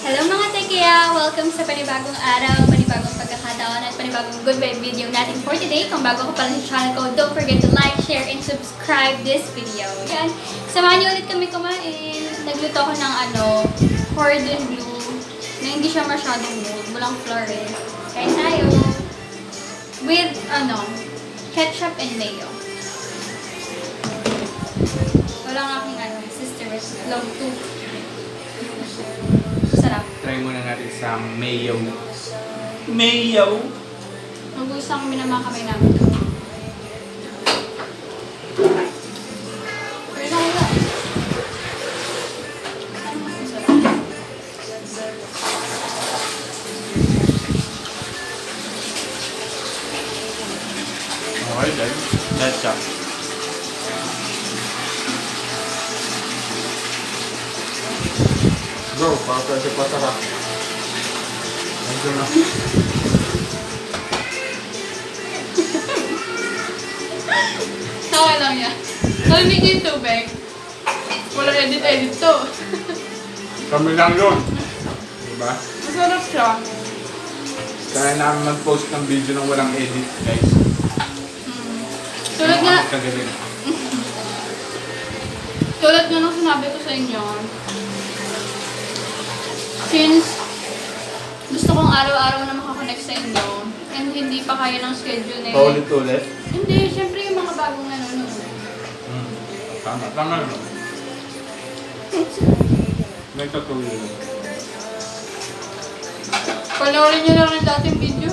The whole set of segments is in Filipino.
Hello mga tekiya! Welcome sa panibagong araw, panibagong pagkakataon at panibagong good vibe video natin for today. Kung bago ko pala sa channel ko, don't forget to like, share, and subscribe this video. Yan. Samahan niyo ulit kami kumain. Nagluto ako ng cordon bleu na hindi siya masyadong mold. Walang flour eh. Kain tayo. With ketchup and mayo. Walang aking sister's love too. Sarap. Try muna natin sa mayo. Mayo! Nag-uusang kami ng mga kamay namin. Pero na wala. Okay, guys. That's up. Bro, para pwede pa sarap. Nandiyo na. Okay lang yan. Narinig ko yung tubig. Walang edit-edit to. Kami lang yun. Diba? Masarap siya. Kaya namin mag-post ng video ng walang edit, guys. Tulad nga, Kagaling. tulad nga nung sinabi ko sa inyo, since gusto kong araw-araw na makakonect sa inyo, and hindi pa kaya ng schedule na Paulit-ulit. Hindi, syempre yung mga bagong nanonood. Tama, tama yun. May katuloy. Panoorin nyo lang yung dating video.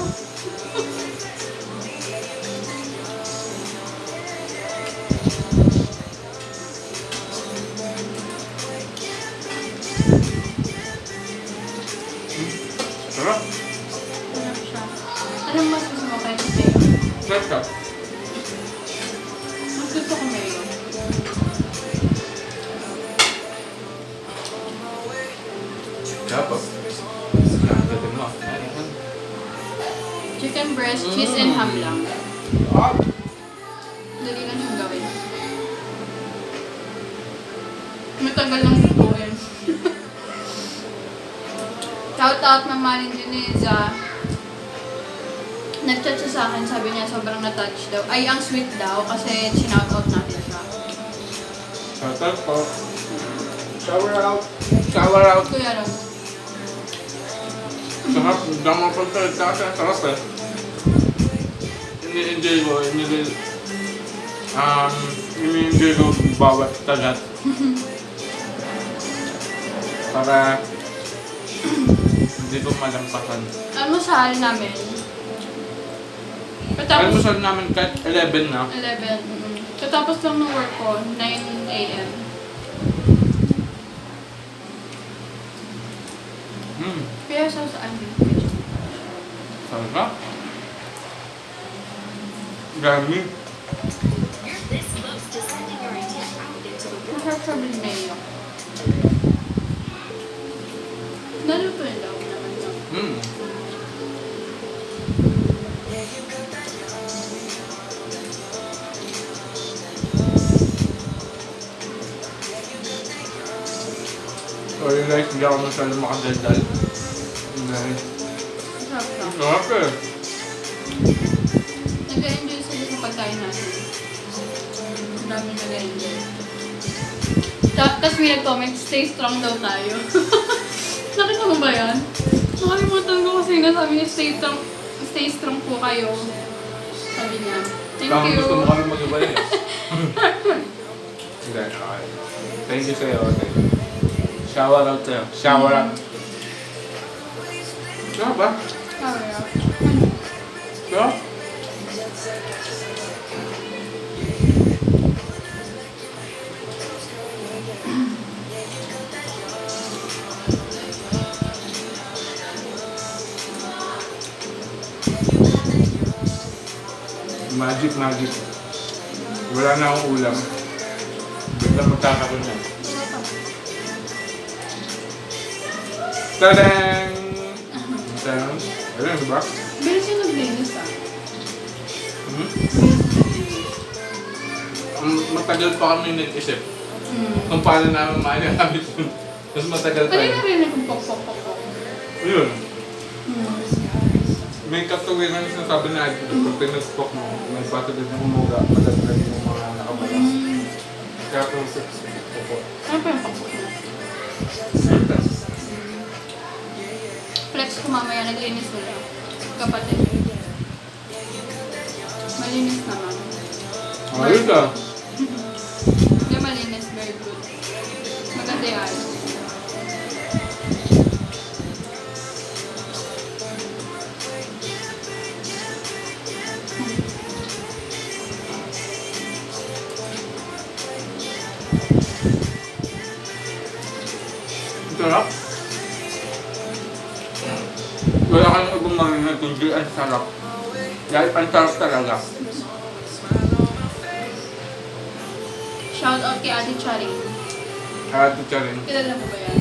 Sarap. Sarap siya. Anong mas gusto mo kayo sa mayo? Sarap. Mas gusto ko mayo. Dapat. Gagawin mo. Chicken breast, cheese, and ham lang. Dali lang yung gawin. Matagal lang lutuin. Shout out Mama Linjineza. Nag-chat siya sa akin, sabi niya sobrang na-touch daw. Ay, ang sweet daw kasi shinout out natin siya. Sarap po. Shower out. Shower out. Kuya Ron. Sarap. Dama po sa kasi sarap eh. Ini-enjoy ko. Ini-enjoy ko bawat tagat. Para hindi ko malampasan. Almusal namin. Katapos, Almusal namin kahit 11 na. 11. Katapos lang ng work ko, 9 a.m. Kaya saan? Sarap. Gami. Masarap siya with mayo. Nalutuin daw naman daw. Sorry guys, hindi ako masyado makadaldal. Dahil Masarap siya. sarap eh. Nag-enjoy sila sa pagkain natin. Ang dami nag-enjoy. Tapos may nag-comment, stay strong daw tayo. Nakita mo ba yan? Nakalimutan ko kasi nasabi niya, stay strong po kayo. Sabi niya, thank Parang you. gusto mo kami mag-ibay eh. Hindi, okay. Thank you sa'yo. Thank you. Shower out sa'yo. Shower out. Ano ba? Sabi niya. Ano? Magic, magic. Wala na akong ulam. Biglang magkakaroon na. Tadang! Tadang! Ayun, diba? Bilis yung naglinis ah. Matagal pa kami nag-isip kung paano namin maagamit yun. Mas matagal pa Pwede yun. na rin yung pok-pok-pok. Yun. Hmm. May katuwiran na sinasabi na pag pinag-stock mo, may bata din ng umuga, madagdag yung mga nakabalas. Kaya kung po. Ano pa yung pakbuk mo? Flex ko mamaya, naglinis sila. Kapatid. Malinis naman. Ayun ka. Hindi malinis, very good. Maganda yan. Sarap. Wala kang ibang marinad kundi ang sarap. Dahil ang sarap talaga. Shout out kay Ate Charing. Kaya ito siya rin. Kilala mo ba yan?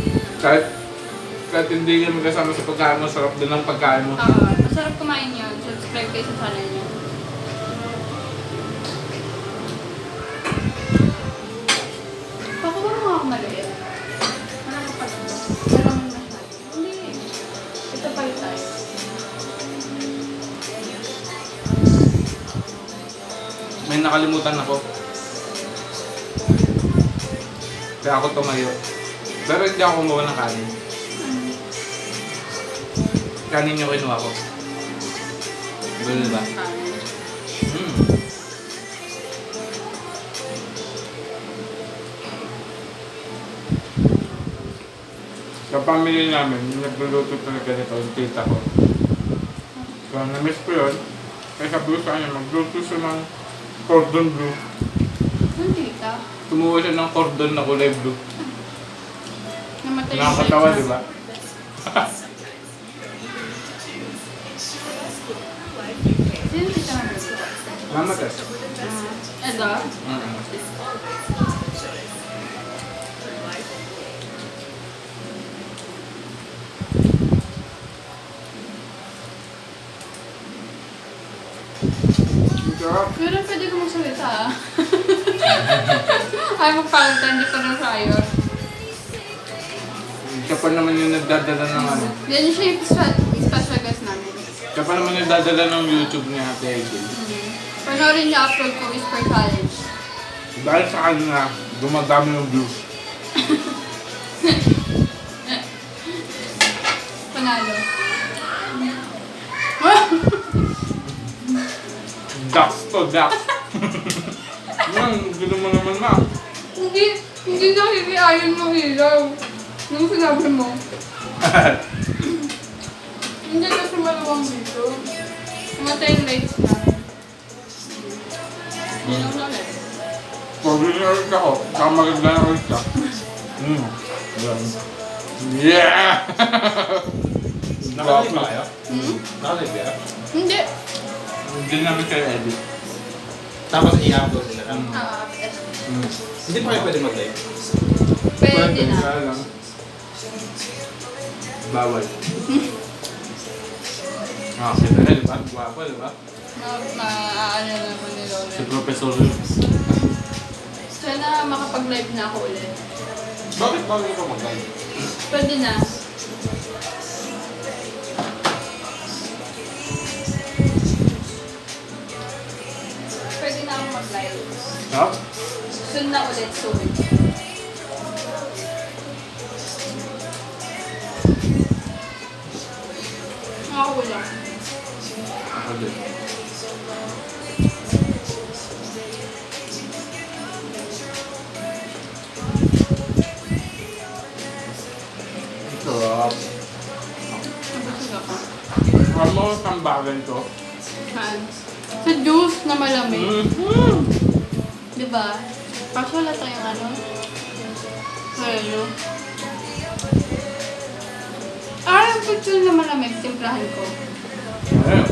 Kahit hindi ka magkasama sa pagkain mo, sarap din ang pagkain mo. Masarap kumain yan. Subscribe kayo sa channel niya. Pakuha mo ako maliit. Marami pa ito. Marami masyado. Hindi. Ito pa yung tayo. May nakalimutan ako. Kaya ako tumayo. Pero hindi ako kumuha ng kanin. Kanin yung kinuha ko. Ganun ba? Hmm. Sa family namin, yung nagluluto talaga nito, yung tita ko. So, na-miss ko yun. Kaya sabi ko sa kanya, magluto siya ng cordon bleu. Ang tita. Tumuha siya ng cordon na kulay blue. Namatay yung Nakakatawa, tita. di ba? Sino tita na gusto? Mama Tess. Ito? Sarap. Pero pwede ko magsalita ah. Ay, magpalita, hindi pa na tayo. Siya pa naman yung nagdadala ng ano. Yan siya yung special guest namin. Siya pa naman yung nagdadala ng YouTube ni Ate Aiden. Panoorin niya upload ko Whisper Challenge. Dahil sa kanya, gumadami yung views. Panalo. Dax to, Dax. Yan, gusto mo naman na. Hindi nakikiayon mo ilaw. Nung sinabi mo. Hindi kasi maluwang dito. Namatay yung lights na. Yan ang ulit. Pag ulit ako, saka maganda na ulit ka. Yan. Yeah! Nakalive ba kayo? Nakalive ba? Hindi. Hindi namin kayo edit. Tapos i-upload nila lang. Hindi pa kayo pwede mag-live? Pwede na. Kaya lang. Bawal. Kita na, di ba? Guwapo, di ba? Ano naman ni Lola. Si Professor yun. Sana makapag-live na ako ulit. Bakit bago ka mag-live? Pwede na. Pwede na ako mag-live. Ha? Soon na ulit, soon. Nakakawala. Ako din. Sarap. Nabusog ako. Alam mo, tambagan to. Saan? Sa juice na malamig. Diba? Kaso wala tayong ano? Ano? Yung picture na malamig, timplahan ko. Ayun.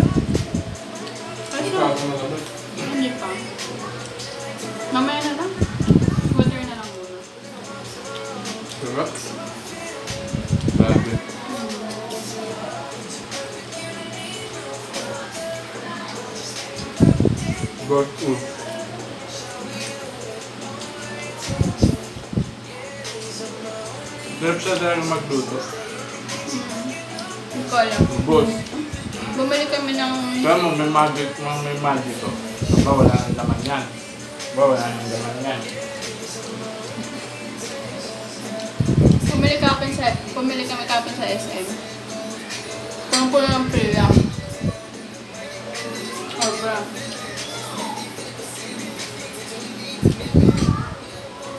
Kaso, Ikaw, ano ba? hindi pa. Mamaya na lang. Water na lang muna. Sarap. Grabe. God food. Sarap siya talaga magluto. Hindi ko alam. Ubos. Bumili kami ng... Kaya mo, may magic to. Diba, wala nang laman yan. Diba, wala nang laman yan. Pumili kami kapin sa SM. Kung po ng Priya. Sobra.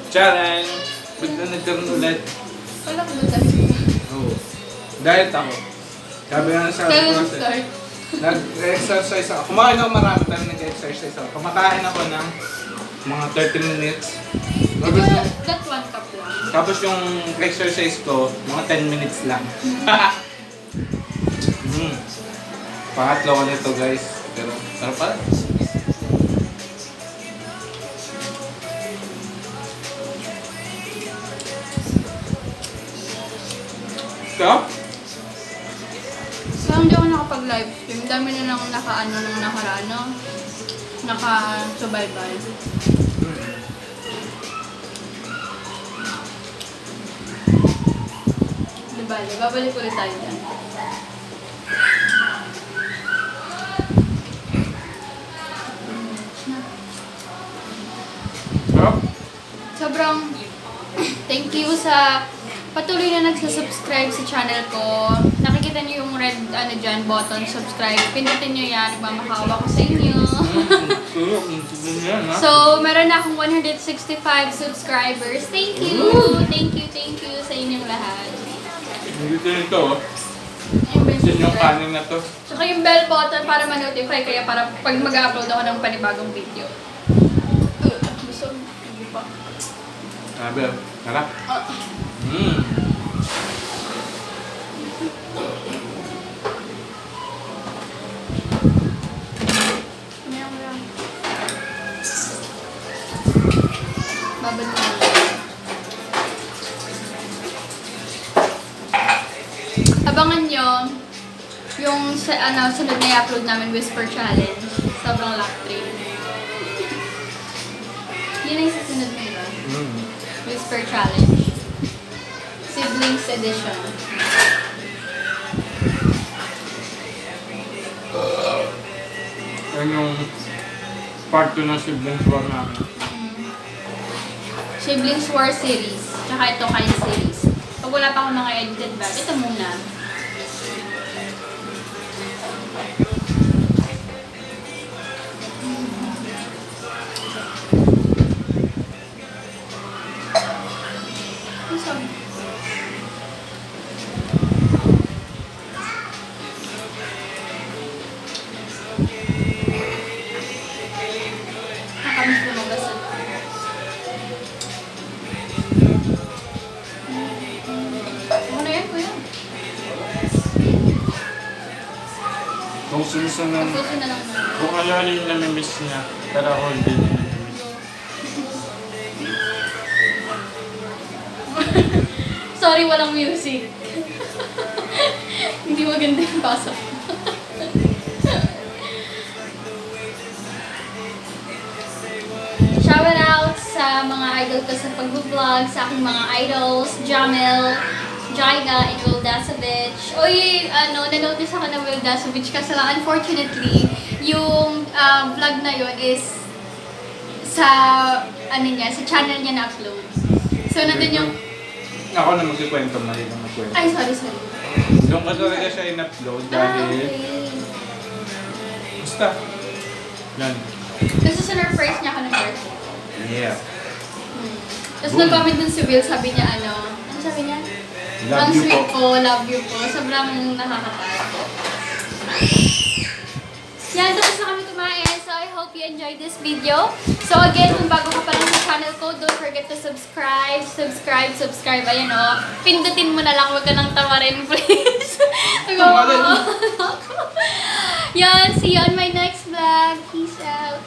Challenge! Ba't na nagkaroon ulit? Wala ko ba tayo? Oo. Diet ako. Sabi nga sa Kaya process. start. Nag-exercise ako. Kumakain ako marami pero nag-exercise ako. Kumakain ako ng mga 30 minutes. Tapos, That 1 cup lang. tapos yung exercise ko, mga 10 minutes lang. Pangatlo ko nito guys. Pero sarap pala. Ikaw? Parang hindi ako nakapag-live stream. Dami na lang naka-ano nung nakaraan, no? Naka-subaybay. Diba? Babalik ulit tayo dyan. Sarap? Sobrang thank you sa patuloy na nagsasubscribe sa channel ko. Nakikita niyo yung red dyan, button, subscribe. Pindutin niyo yan. Nagmamakawa ko sa inyo. Sarap. Tignan yan ha? So, meron na akong 165 subscribers. Thank you! Thank you sa inyong lahat. Hindi ito oh. Yung bell Yan yung button. kanin na to. Tsaka yung bell button para ma-notify kaya para pag mag-upload ako ng panibagong video. Gusto, hindi pa. Sabi, sarap. Ah. Kumain mo lang. Babad mo. Abangan nyo yung sunod na i-upload namin Whisper Challenge. Sobrang lock train. Yun ang susunod na iba. Whisper Challenge. Siblings Edition. Yan yung part 2 ng siblings war namin. Siblings War Series. Tsaka ito kind series. Pag wala pa akong mga edited bag, ito muna. Ang sabi? Nakamiss lumabas ito. Ano na yan, kuya? Kung susunod, Tapusin na lang namin. kung ano yung namimiss niya, pero ako hindi niya namimiss. Sorry, walang music. Hindi maganda yung pasok. Shout out sa mga idol ko sa pag-vlog, sa aking mga idols, Jamel, Jaina, and Will Dasovich. Uy, na-notice ako na Will Dasovich kasi lang, unfortunately, yung vlog na yun is sa, sa channel niya na-upload. So, nandun yung, Ako na magkikwento, mali na magkwento. ay, sorry. Doon ko talaga siya in-upload dahil, Okay. basta, yan. Kasi sinurprise niya ako ng birthday. Yeah. Tapos Boom. nag-comment dun si Will, sabi niya ano sabi niya? Love Ang you sweet po. po, love you po. Sobrang nakakatawa. Yan, tapos na kami kumain. So, I hope you enjoyed this video. So, again, kung bago ka pa lang sa channel ko, don't forget to subscribe. Ayan o. Pindutin mo na lang. Huwag ka nang tawarin, please. Tawarin mo. Yan, see you on my next vlog. Peace out.